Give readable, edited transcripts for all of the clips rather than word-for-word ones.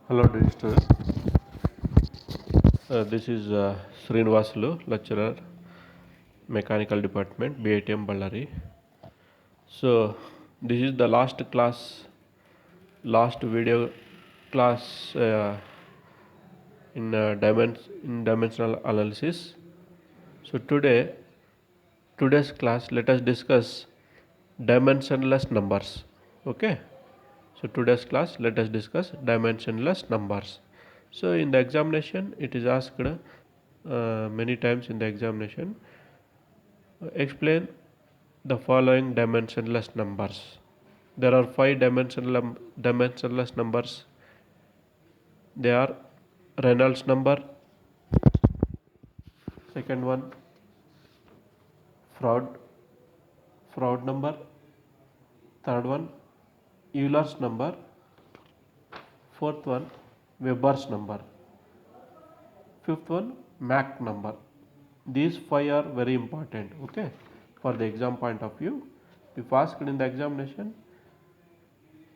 Hello, dear students. This is Srinivasulu, lecturer, Mechanical Department, BITM Ballari. So, this is the last class, last video class in dimensional analysis. So, today's class, let us discuss dimensionless numbers. Okay. So today's class, let us discuss dimensionless numbers. So in the examination, it is asked many times in the examination, explain the following dimensionless numbers. There are five dimensionless numbers. They are Reynolds number, second one Freud Freud number, third one Euler's number, fourth one Weber's number, fifth one Mach number. These five are very important, okay, for the exam point of view. If asked in the examination,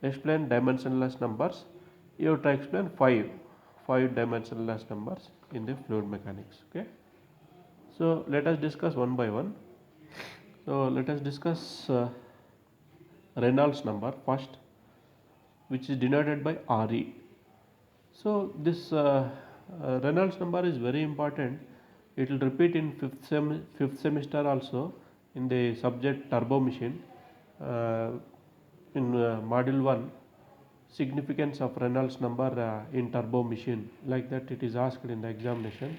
explain dimensionless numbers, you have to explain five dimensionless numbers in the fluid mechanics. Okay, so let us discuss one by one. So let us discuss Reynolds number first, which is denoted by Re. So this Reynolds number is very important. It will repeat in fifth semester also in the subject turbo machine. In module 1, significance of Reynolds number in turbo machine, like that it is asked in the examination.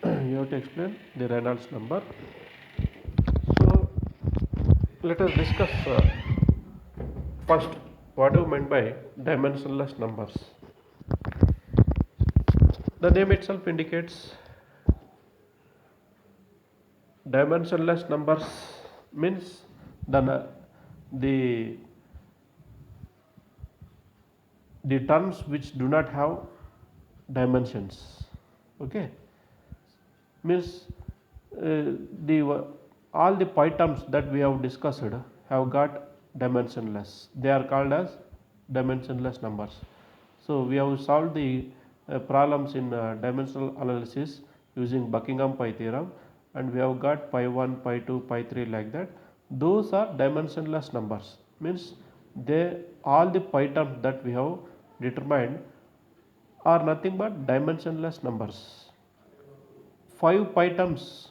You have to explain the Reynolds number. So let us discuss first what do you mean by dimensionless numbers. The name itself indicates dimensionless numbers means the the terms which do not have dimensions. Okay, means the all the pi terms that we have discussed have got dimensionless. They are called as dimensionless numbers. So we have solved the problems in dimensional analysis using Buckingham pi theorem, and we have got pi 1, pi 2, pi 3 like that. Those are dimensionless numbers, means they all the pi terms that we have determined are nothing but dimensionless numbers. Five pi terms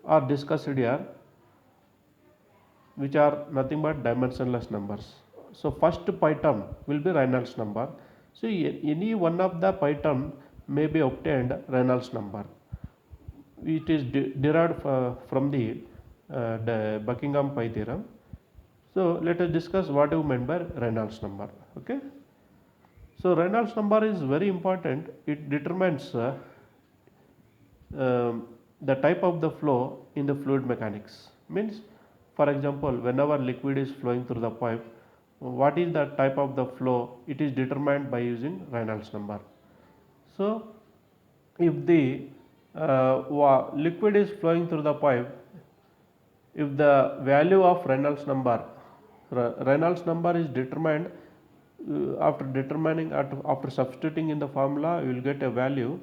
are discussed here, which are nothing but dimensionless numbers. So first pi term will be Reynolds number. So any one of the pi term may be obtained Reynolds number. It is derived from the Buckingham pi theorem. So let us discuss what you meant by Reynolds number. Okay. So Reynolds number is very important. It determines the type of the flow in the fluid mechanics. Means, for example, whenever liquid is flowing through the pipe, what is the type of the flow? It is determined by using Reynolds number. So if the liquid is flowing through the pipe, if the value of Reynolds number is determined after substituting in the formula, you will get a value.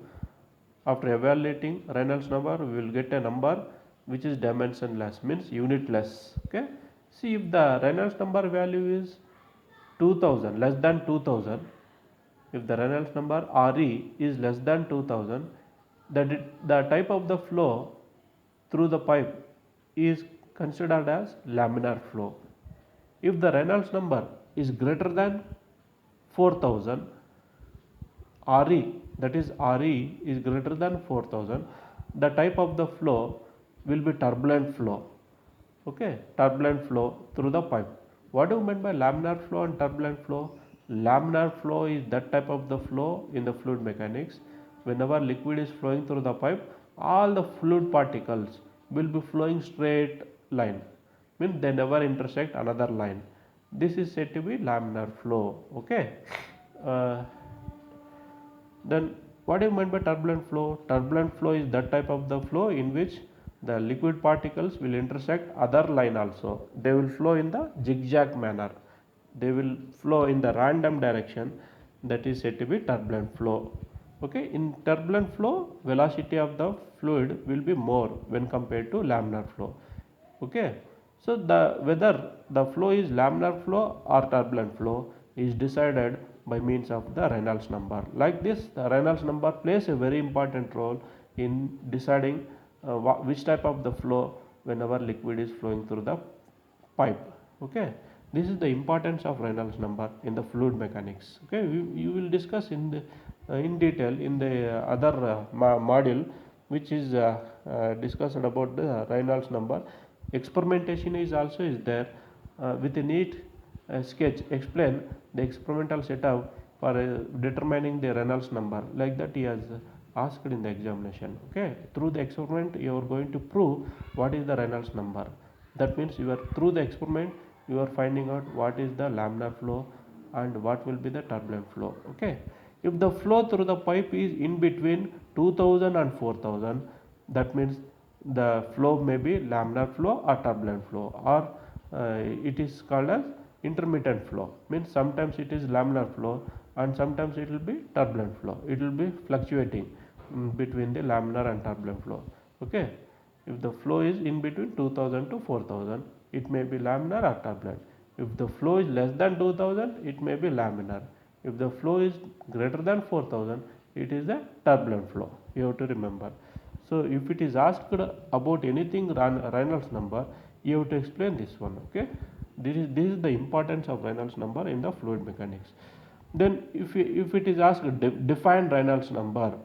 After evaluating Reynolds number, we will get a number which is dimensionless, means unitless. Okay. See, if the Reynolds number value is 2000, less than 2000, if the Reynolds number Re is less than 2000, the type of the flow through the pipe is considered as laminar flow. If the Reynolds number is greater than 4000, Re, that is Re is greater than 4000, the type of the flow will be turbulent flow. Okay, turbulent flow through the pipe. What do you mean by laminar flow and turbulent flow? Laminar flow is that type of the flow in the fluid mechanics. Whenever liquid is flowing through the pipe, all the fluid particles will be flowing straight line, means they never intersect another line. This is said to be laminar flow. Okay. Then what do you mean by turbulent flow? Turbulent flow is that type of the flow in which the liquid particles will intersect other line also. They will flow in the zigzag manner. They will flow in the random direction. that is said to be turbulent flow. Okay, in turbulent flow, velocity of the fluid will be more when compared to laminar flow. Okay, so the whether the flow is laminar flow or turbulent flow is decided by means of the Reynolds number. Like this, the Reynolds number plays a very important role in deciding which type of the flow whenever liquid is flowing through the pipe. Okay, this is the importance of Reynolds number in the fluid mechanics. Okay, you will discuss in detail in the other module, which is discussed about the Reynolds number. Experimentation is also is there with a neat sketch explain the experimental setup for determining the Reynolds number, like that he has asked in the examination. Okay, through the experiment you are going to prove what is the Reynolds number. That means you are through the experiment you are finding out what is the laminar flow and what will be the turbulent flow. Okay, if the flow through the pipe is in between 2000 and 4000, that means the flow may be laminar flow or turbulent flow, or it is called as intermittent flow, means sometimes it is laminar flow and sometimes it will be turbulent flow. It will be fluctuating between the laminar and turbulent flow. Okay, if the flow is in between 2000 to 4000, it may be laminar or turbulent. If the flow is less than 2000, it may be laminar. If the flow is greater than 4000, it is a turbulent flow. You have to remember. So if it is asked about anything Reynolds number, you have to explain this one. Okay, this is the importance of Reynolds number in the fluid mechanics. Then if it is asked define Reynolds number,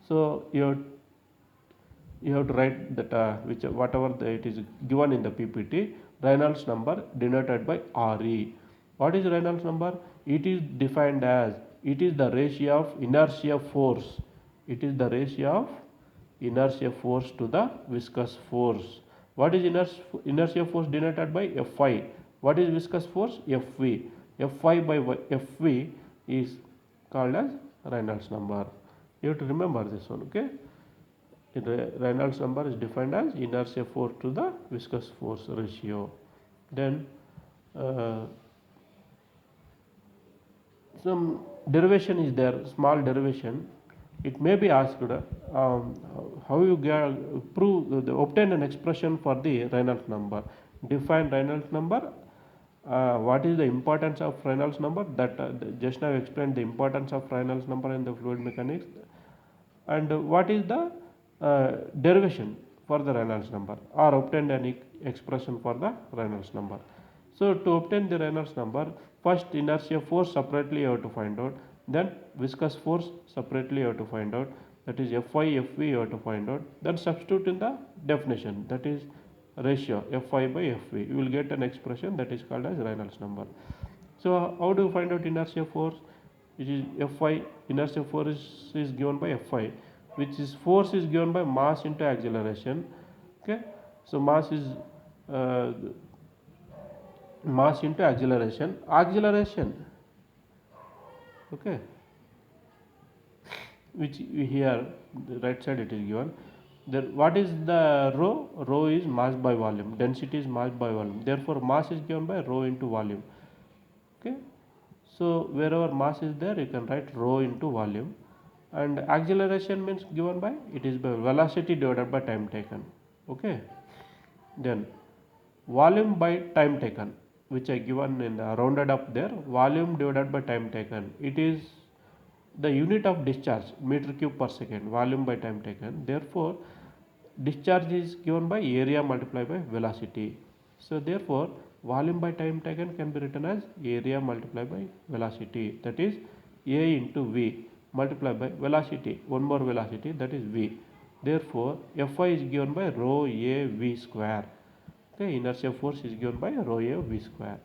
so you have to write that which whatever it is given in the PPT, Reynolds number denoted by RE. What is Reynolds number? It is defined as, it is the ratio of inertia force. It is the ratio of inertia force to the viscous force. What is inertia force denoted by Fi? What is viscous force? Fv. Fi by Fv is called as Reynolds number. You have to remember this one. Okay, Reynolds number is defined as inertia force to the viscous force ratio. Then some derivation is there, small derivation. It may be asked how you obtain an expression for the Reynolds number. Define Reynolds number. What is the importance of Reynolds number? That just now explained the importance of Reynolds number in the fluid mechanics. And what is the derivation for the Reynolds number, or obtain an expression for the Reynolds number. So to obtain the Reynolds number, first inertia force separately you have to find out, then viscous force separately you have to find out, that is Fi, Fv you have to find out, then substitute in the definition, that is ratio Fi by Fv, you will get an expression that is called as Reynolds number. So how do you find out inertia force? It is Fi, inertia force is given by Fi, which is force is given by mass into acceleration. Okay, so mass is mass into acceleration. Okay, which here the right side it is given. Then what is the rho? Rho is mass by volume, density is mass by volume, therefore mass is given by rho into volume. Okay, so wherever mass is there you can write rho into volume. And acceleration means given by, it is by velocity divided by time taken. Okay, then volume by time taken, which I given in the rounded up there, volume divided by time taken, it is the unit of discharge, meter cube per second, volume by time taken, therefore discharge is given by area multiplied by velocity. So therefore volume by time taken can be written as area multiplied by velocity, that is A into V multiplied by velocity, one more velocity, that is V. Therefore Fi is given by rho A V square. Okay, inertia force is given by rho A V square.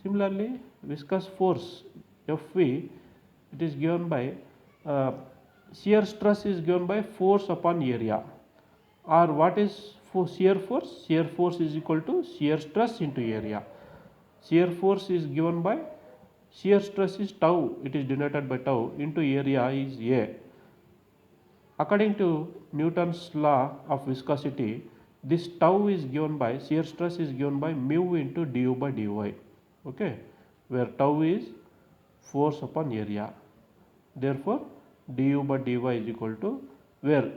Similarly, viscous force Fv, it is given by shear stress is given by force upon area. Or what is for shear force? Shear force is equal to shear stress into area. Shear force is given by, shear stress is tau, it is denoted by tau, into area is A. According to Newton's law of viscosity, this tau is given by, shear stress is given by mu into du by dy. Okay, where tau is force upon area. Therefore du by dy is equal to, where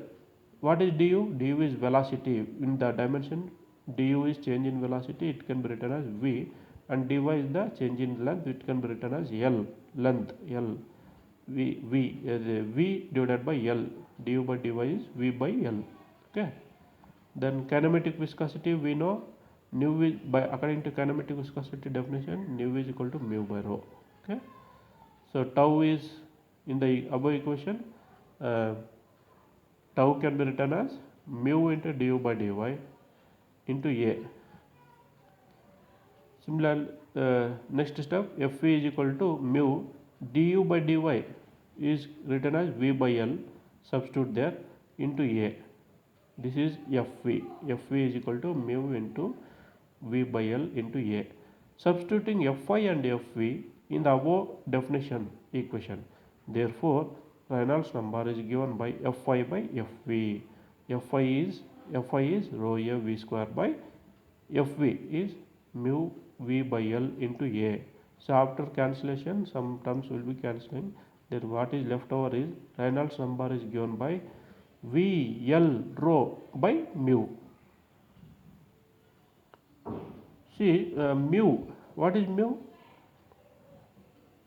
what is du? Du is velocity in the dimension. Du is change in velocity, it can be written as v, and dy is the change in length, it can be written as l, length l, v divided by l. Du by dy is v by l. Okay. Then kinematic viscosity, we know nu is, by according to kinematic viscosity definition, nu is equal to mu by rho. Okay. So tau is in the above equation, tau can be written as mu into du by dy into a. Similarly, next step, Fv is equal to mu du by dy is written as v by l, substitute there, into a. This is Fv. Fv is equal to mu into v by l into a. Substituting Fi and Fv in the above definition equation. Therefore, Reynolds number is given by Fi by Fv. Fi is rho a v square by Fv is mu v by l into a. So after cancellation, some terms will be cancelling. Then what is left over is Reynolds number is given by v l rho by mu. See, mu, what is mu?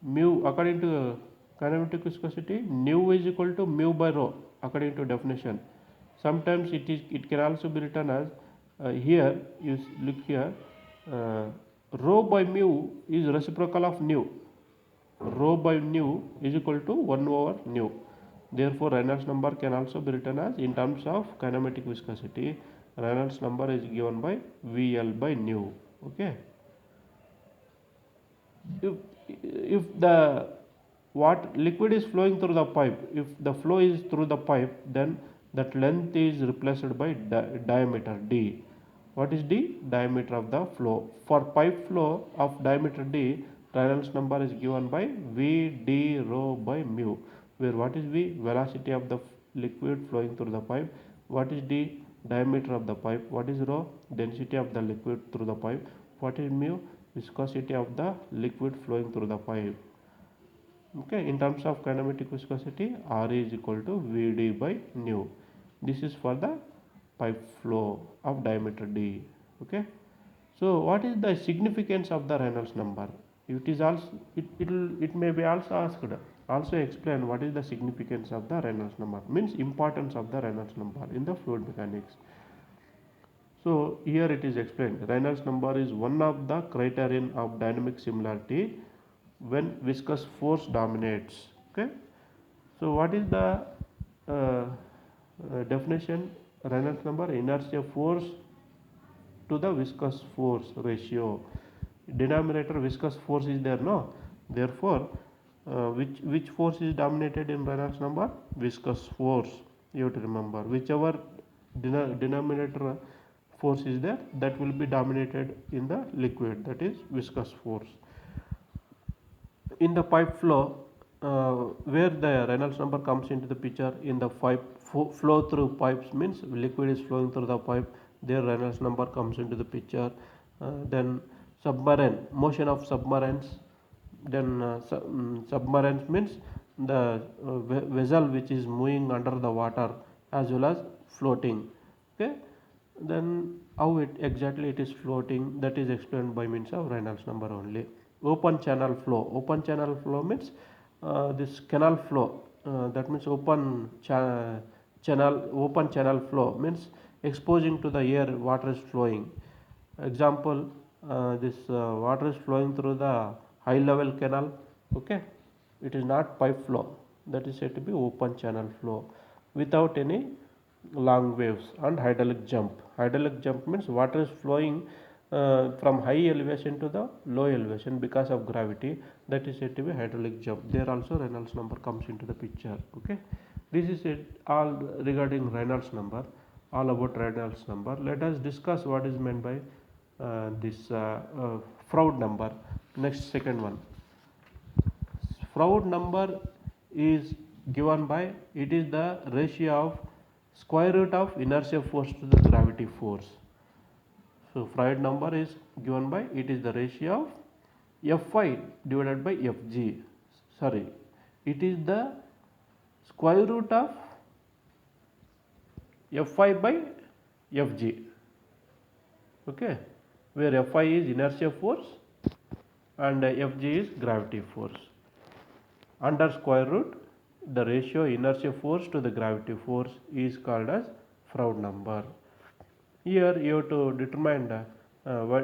Mu, according to kinematic viscosity, nu is equal to mu by rho according to definition. Sometimes it can also be written as, here you look here, rho by mu is reciprocal of nu. Rho by nu is equal to 1 over nu. Therefore Reynolds number can also be written as, in terms of kinematic viscosity, Reynolds number is given by VL by nu. Okay. If the liquid is flowing through the pipe, if the flow is through the pipe, then that length is replaced by diameter d. What is d? Diameter of the flow. For pipe flow of diameter d, Reynolds number is given by v d rho by mu, where what is v? Velocity of the liquid flowing through the pipe. What is d? Diameter of the pipe. What is rho? Density of the liquid through the pipe. What is mu? Viscosity of the liquid flowing through the pipe. Okay, in terms of kinematic viscosity, R is equal to Vd by nu. This is for the pipe flow of diameter d. Okay. So what is the significance of the Reynolds number? It is also, it may be also asked, also explain what is the significance of the Reynolds number, means importance of the Reynolds number in the fluid mechanics. So here it is explained, Reynolds number is one of the criterion of dynamic similarity when viscous force dominates. Okay. So what is the definition? Reynolds number, inertia force to the viscous force ratio. Denominator viscous force is there, no? Therefore, which force is dominated in Reynolds number? Viscous force. You have to remember, whichever denominator force is there, that will be dominated in the liquid, that is viscous force. In the pipe flow, where the Reynolds number comes into the picture, in the pipe flow through pipes, means liquid is flowing through the pipe, there Reynolds number comes into the picture. Then submarine, motion of submarines, then submarines means the vessel which is moving under the water as well as floating. Okay. Then how it exactly it is floating, that is explained by means of Reynolds number only. Open channel flow means this canal flow, that means open channel flow means exposing to the air water is flowing. Example, this water is flowing through the high level canal. Okay, it is not pipe flow, that is said to be open channel flow without any long waves. And hydraulic jump means water is flowing from high elevation to the low elevation because of gravity, that is said to be hydraulic jump. There also Reynolds number comes into the picture. Okay, this is it all regarding Reynolds number, all about Reynolds number. Let us discuss what is meant by this Froude number. Next, second one. Froude number is given by, it is the ratio of square root of inertia force to the gravity force. So Froude number is given by, it is the ratio of Fi divided by Fg. Sorry, it is the square root of Fi by Fg, okay, where Fi is inertia force and Fg is gravity force. Under square root, the ratio inertia force to the gravity force is called as Froude number. Here you have to determine what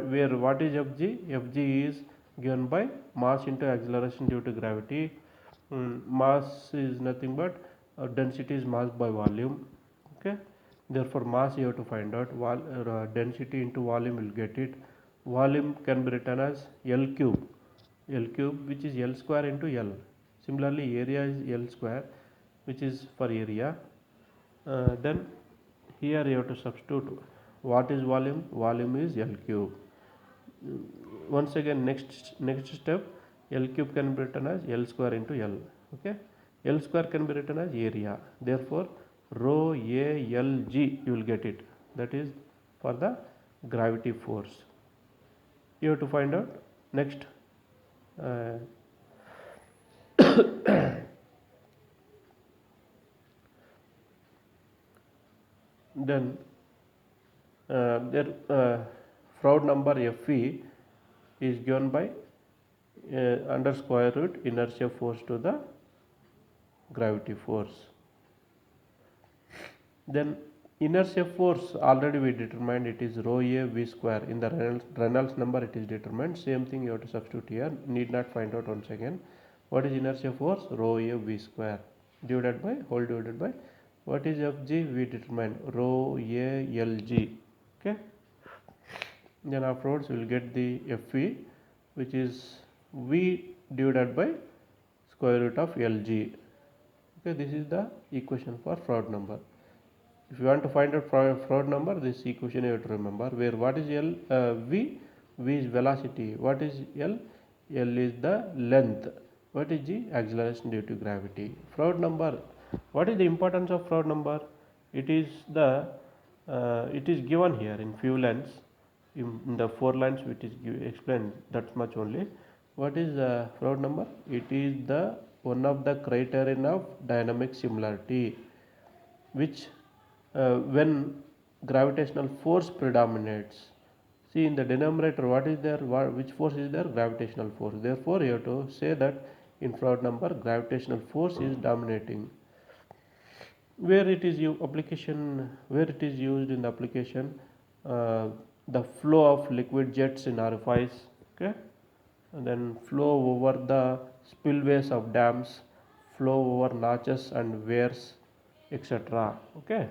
is Fg. Fg is given by mass into acceleration due to gravity. Mass is nothing but density is mass by volume. Okay. Therefore, mass you have to find out. Density into volume will get it. Volume can be written as L cube. L cube, which is L square into L. Similarly, area is L square, which is for area. Then here you have to substitute what is volume. Volume is L cube. Once again, next step, L cube can be written as L square into L. Okay, L square can be written as area. Therefore, rho A L G you will get it. That is for the gravity force. You have to find out next. Then their Froude number Fe is given by under square root inertia force to the gravity force. Then inertia force already we determined, it is rho A V square. In the Reynolds number it is determined. Same thing you have to substitute here. Need not find out once again. What is inertia force? Rho A V square divided by what is Fg? We determined rho A L G. Okay. Then afterwards we will get the Fe, which is V divided by square root of Lg. Okay, this is the equation for Froude number. If you want to find out Froude number, this equation you have to remember. Where what is V? V is velocity. What is L? L is the length. What is G? Acceleration due to gravity. Froude number. What is the importance of Froude number? It is given here in few lines. In the 4 lines which is explained, that much only. What is the Froude number? It is the one of the criterion of dynamic similarity, which when gravitational force predominates. See, in the denominator, what is there? Which force is there? Gravitational force. Therefore, you have to say that in Froude number, gravitational force is dominating. Where it is used in the application, the flow of liquid jets in orifice, okay, and then flow over the spillways of dams, flow over notches and weirs, etc. Okay.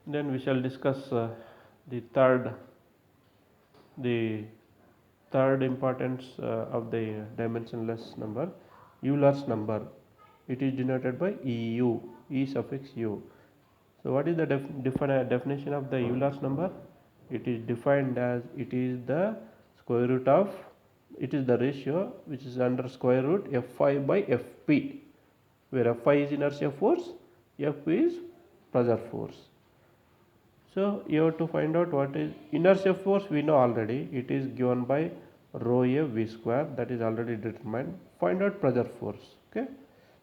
Then we shall discuss the third importance of the dimensionless number, Euler's number. It is denoted by EU, E suffix U. So what is the definition of the Euler's number? It is defined as it is the square root of, it is the ratio which is under square root Fi by Fp, where Fi is inertia force, Fp is pressure force. So you have to find out what is inertia force. We know already, it is given by rho A V square, that is already determined. Find out pressure force. Okay.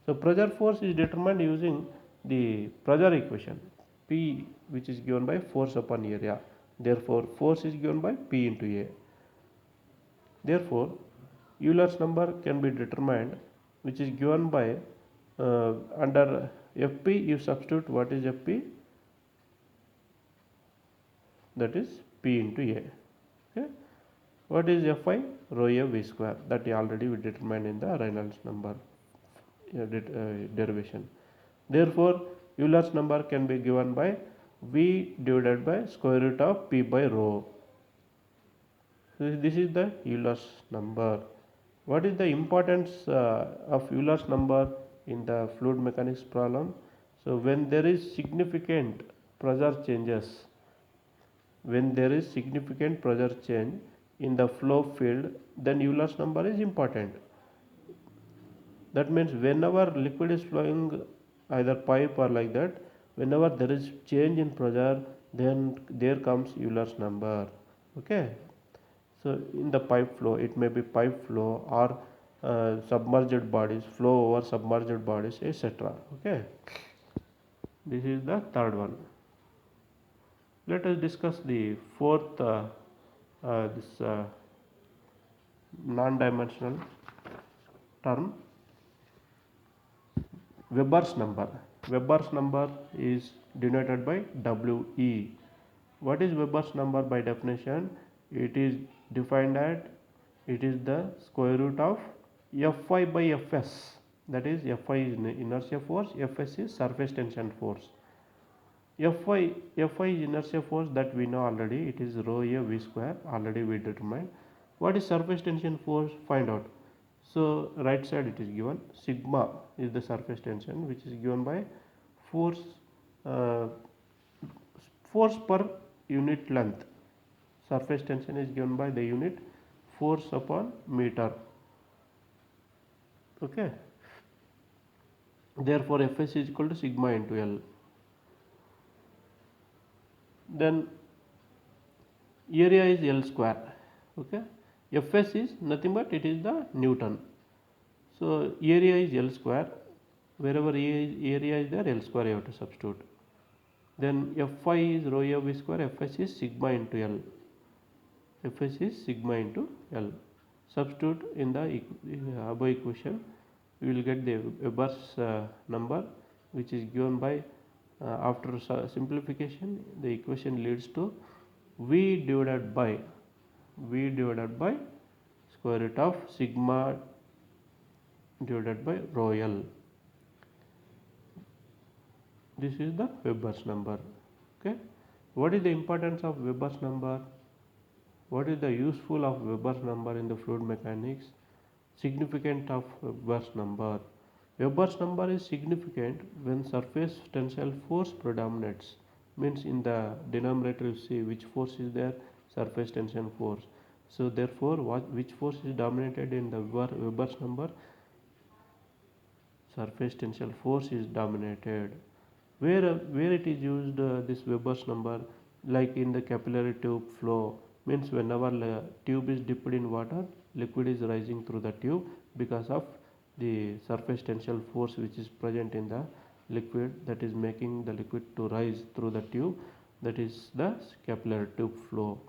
So pressure force is determined using the pressure equation, P, which is given by force upon area. Therefore, force is given by P into A. Therefore, Euler's number can be determined, which is given by under Fp you substitute what is Fp, that is P into A. Okay. What is Fi? Rho A V square, that already we determined in the Reynolds number derivation. Therefore, Euler's number can be given by V divided by square root of P by rho. So this is the Euler's number. What is the importance of Euler's number in the fluid mechanics problem? So when there is significant pressure changes, when there is significant pressure change in the flow field, then Euler's number is important. That means whenever liquid is flowing either pipe or like that, whenever there is change in pressure, then there comes Euler's number. Okay. So in the pipe flow, it may be pipe flow or submerged bodies, flow over submerged bodies, etc. Okay, this is the third one. Let us discuss the fourth this non-dimensional term, Weber's number. Weber's number is denoted by WE. What is Weber's number by definition? It is defined at, it is the square root of Fy by Fs. That is, Fy is inertia force, Fs is surface tension force. Fy is inertia force, that we know already. It is rho a v square, already we determined. What is surface tension force? Find out. So right side it is given, sigma is the surface tension, which is given by force uh, force per unit length. Surface tension is given by the unit force upon meter. Okay, therefore Fs is equal to sigma into L. Then area is L square. Okay, Fs is nothing but it is the Newton. So area is L square. Wherever area is there, L square you have to substitute. Then Fy is rho a v square. Fs is sigma into L. Fs is sigma into L. Substitute in the above equation. We will get the Weber's number, which is given by after simplification, the equation leads to V divided by square root of sigma divided by rho L. This is the Weber's number. Okay, what is the importance of Weber's number? What is the useful of Weber's number in the fluid mechanics? Significant of Weber's number. Weber's number is significant when surface tensile force predominates. Means in the denominator you see which force is there, surface tension force. So therefore which force is dominated in the Weber's number? Surface tensile force is dominated. Where it is used, this Weber's number, like in the capillary tube flow, means whenever the tube is dipped in water, liquid is rising through the tube because of the surface tensile force which is present in the liquid, that is making the liquid to rise through the tube. That is the capillary tube flow.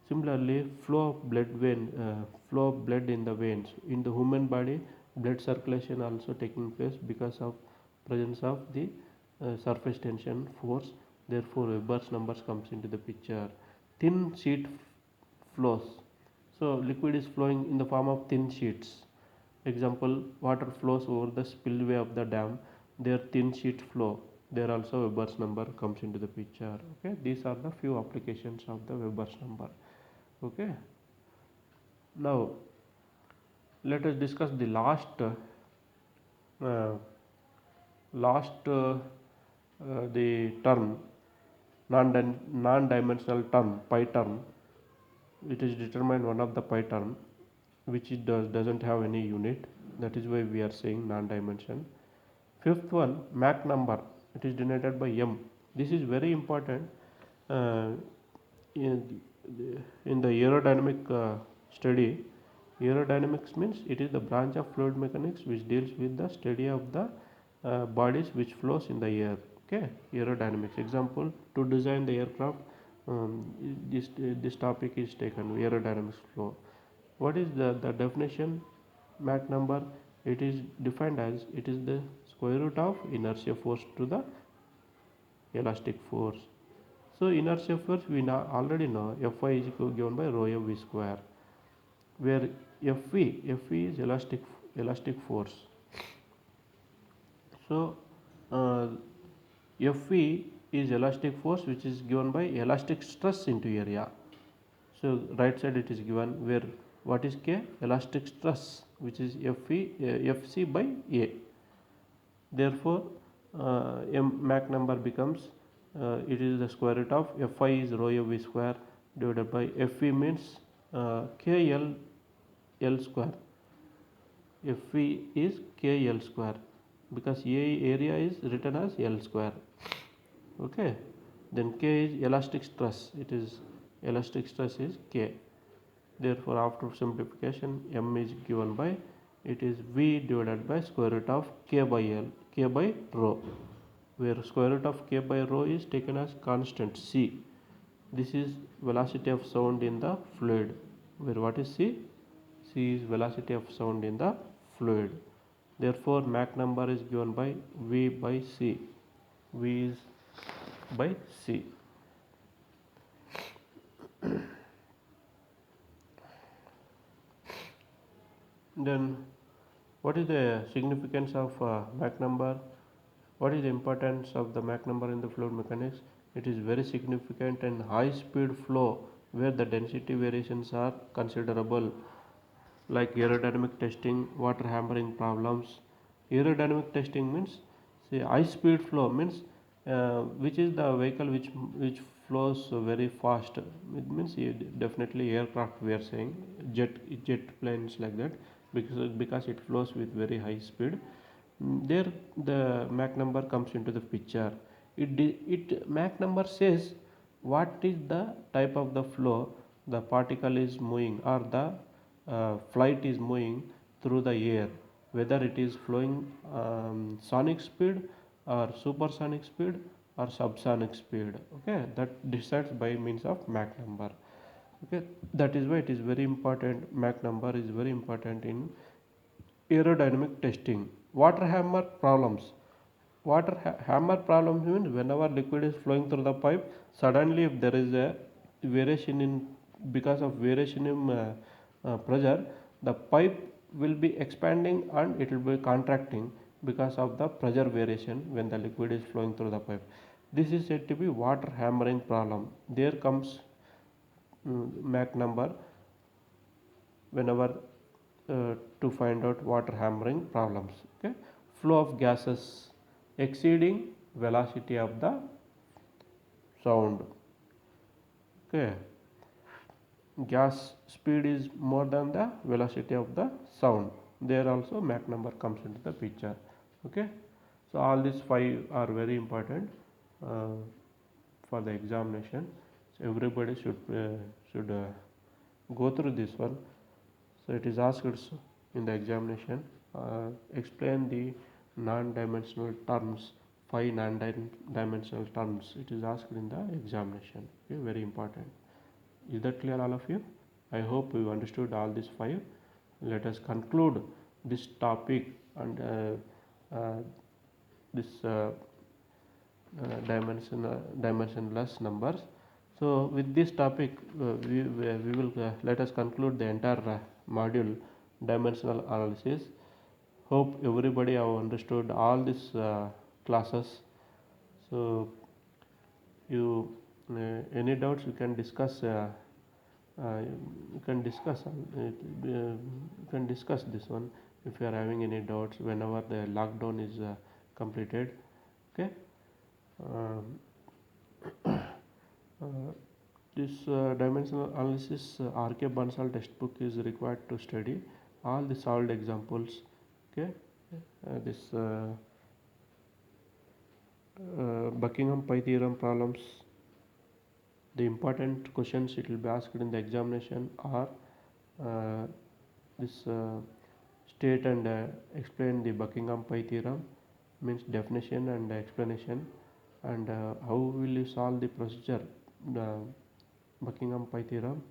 Similarly, flow of blood in the veins. In the human body, blood circulation also taking place because of presence of the surface tension force. Therefore Weber's numbers comes into the picture. Thin sheet flows. So liquid is flowing in the form of thin sheets. Example, water flows over the spillway of the dam. Their thin sheet flow. There also Weber's number comes into the picture. Okay, these are the few applications of the Weber's number. Okay, now let us discuss the the term, non-dimensional term, pi term. It is determined one of the pi term which it doesn't have any unit. That is why we are saying non-dimension. Fifth one, Mach number. It is denoted by m. This is very important in the aerodynamic study. Aerodynamics means it is the branch of fluid mechanics which deals with the study of the bodies which flows in the air. Okay, aerodynamics. Example, to design the aircraft, this topic is taken, aerodynamics flow. What is the definition? Mach number, it is defined as, it is the square root of inertia force to the elastic force. So inertia force we already know, Fy is given by rho a v square, where Fv is elastic force. So Fv is elastic force which is given by elastic stress into area. So right side it is given, where what is K? Elastic stress, which is Fc by A. Therefore Mach number becomes it is the square root of Fy is rho a v square divided by Fv means KL L square. Fv is KL square because area is written as L square. Okay, then K is elastic stress, it is elastic stress is K. Therefore after simplification m is given by, it is v divided by square root of k by l, k by rho, where square root of k by rho is taken as constant c. This is velocity of sound in the fluid, where what is c? C is velocity of sound in the fluid. Therefore Mach number is given by v by c. V is by c. Then what is the significance of Mach number? What is the importance of the Mach number in the fluid mechanics? It is very significant in high speed flow where the density variations are considerable, like aerodynamic testing, water hammering problems. Aerodynamic testing means, say, high speed flow means which is the vehicle which flows very fast. It means definitely aircraft, we are saying jet planes, like that, because it flows with very high speed. There the Mach number comes into the picture. It Mach number says what is the type of the flow the particle is moving, or the flight is moving through the air, whether it is flowing sonic speed or supersonic speed or subsonic speed. Okay, that decides by means of Mach number. Okay, that is why it is very important. Mach number is very important in aerodynamic testing. Water hammer problems. Hammer problems means whenever liquid is flowing through the pipe, suddenly if there is a variation in, because of variation in pressure, the pipe will be expanding and it will be contracting because of the pressure variation when the liquid is flowing through the pipe. This is said to be water hammering problem. There comes Mach number whenever to find out water hammering problems. Okay, flow of gases exceeding velocity of the sound. Okay, gas speed is more than the velocity of the sound. There also Mach number comes into the picture. Okay, so all these five are very important for the examination. So everybody should go through this one. So it is asked in the examination, explain the non-dimensional terms, 5 non-dimensional terms. It is asked in the examination. Okay, very important. Is that clear, all of you? I hope you understood all these 5. Let us conclude this topic and this dimensionless numbers. So with this topic, we will let us conclude the entire module, dimensional analysis. Hope everybody have understood all these classes. So you any doubts you can discuss. You can discuss this one if you are having any doubts whenever the lockdown is completed. Okay. This dimensional analysis R.K. Bansal textbook is required to study all the solved examples. Okay, this Buckingham Pi theorem problems, the important questions it will be asked in the examination are this state and explain the Buckingham Pi theorem, means definition and explanation, and how will you solve the procedure, the Buckingham Pi theorem.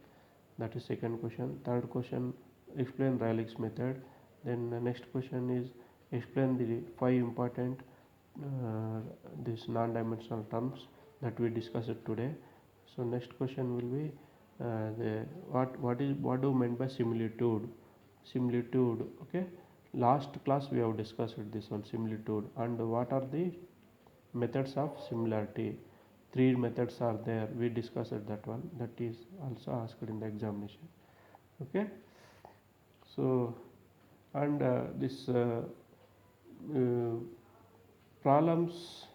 That is second question. Third question, explain Rayleigh's method. Then the next question is explain the 5 important these non-dimensional terms that we discussed today. So next question will be what do you mean by similitude? Similitude. Okay. Last class we have discussed this one, similitude, and what are the methods of similarity. 3 methods are there. We discussed that one. That is also asked in the examination. Okay. So and this problems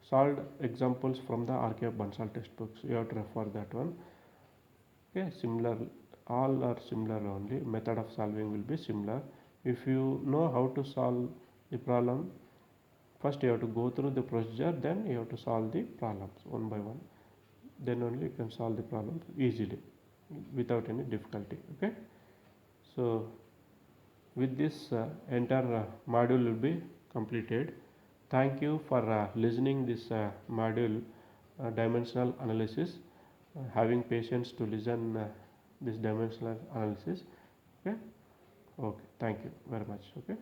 solved examples from the R.K. Bansal textbooks. You have to refer that one. Okay, similar, all are similar only. Method of solving will be similar. If you know how to solve the problem, first you have to go through the procedure, then you have to solve the problems one by one. Then only you can solve the problem easily. without any difficulty. Okay, so with this entire module will be completed. Thank you for listening this module, dimensional analysis, having patience to listen this dimensional analysis. Okay, okay, thank you very much. Okay.